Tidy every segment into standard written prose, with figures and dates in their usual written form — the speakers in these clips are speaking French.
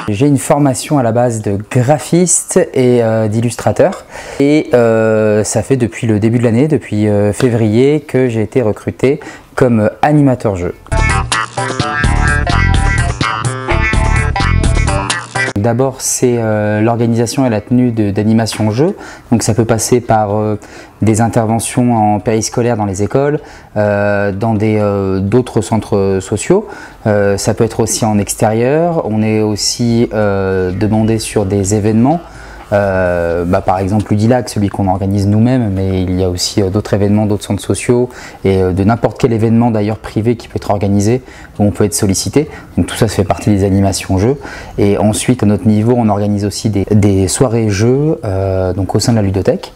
J'ai une formation à la base de graphiste et d'illustrateur et ça fait depuis le début de l'année, depuis février, que j'ai été recruté comme animateur jeu. D'abord, c'est l'organisation et la tenue d'animation jeu. Donc ça peut passer par des interventions en périscolaire dans les écoles, dans d'autres centres sociaux. Ça peut être aussi en extérieur. On est aussi demandé sur des événements. Par exemple Ludilac, celui qu'on organise nous-mêmes, mais il y a aussi d'autres événements, d'autres centres sociaux et de n'importe quel événement d'ailleurs privé qui peut être organisé, où on peut être sollicité. Donc tout ça fait partie des animations jeux. Et ensuite à notre niveau, on organise aussi des soirées jeux donc au sein de la ludothèque.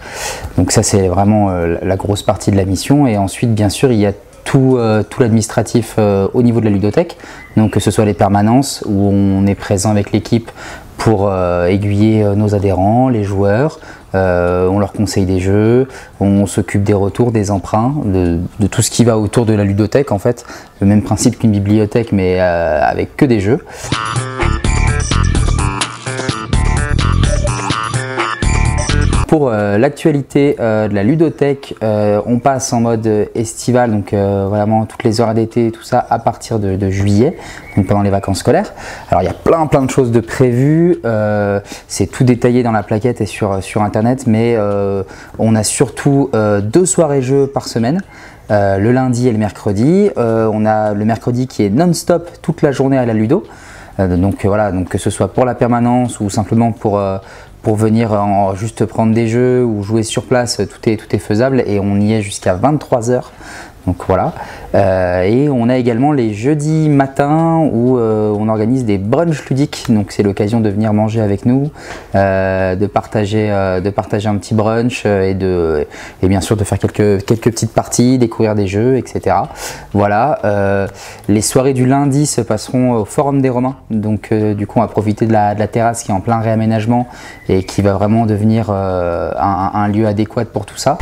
Donc ça c'est vraiment la grosse partie de la mission. Et ensuite bien sûr il y a tout l'administratif au niveau de la ludothèque, donc que ce soit les permanences où on est présent avec l'équipe pour aiguiller nos adhérents, les joueurs, on leur conseille des jeux, on s'occupe des retours, des emprunts, de tout ce qui va autour de la ludothèque en fait, le même principe qu'une bibliothèque mais avec que des jeux. Pour l'actualité de la ludothèque, on passe en mode estival, donc vraiment toutes les heures d'été, tout ça à partir de juillet, donc pendant les vacances scolaires. Alors il y a plein de choses de prévues, c'est tout détaillé dans la plaquette et sur internet, mais on a surtout 2 soirées jeux par semaine. Le lundi et le mercredi. On a le mercredi qui est non-stop toute la journée à la ludo. Donc voilà, donc que ce soit pour la permanence ou simplement pour venir juste prendre des jeux ou jouer sur place, tout est faisable et on y est jusqu'à 23 h. Donc voilà. Et on a également les jeudis matins où on organise des brunchs ludiques. Donc c'est l'occasion de venir manger avec nous, de partager un petit brunch et bien sûr de faire quelques petites parties, découvrir des jeux, etc. Voilà. Les soirées du lundi se passeront au Forum des Romains. Donc du coup on va profiter de la terrasse qui est en plein réaménagement et qui va vraiment devenir un lieu adéquat pour tout ça.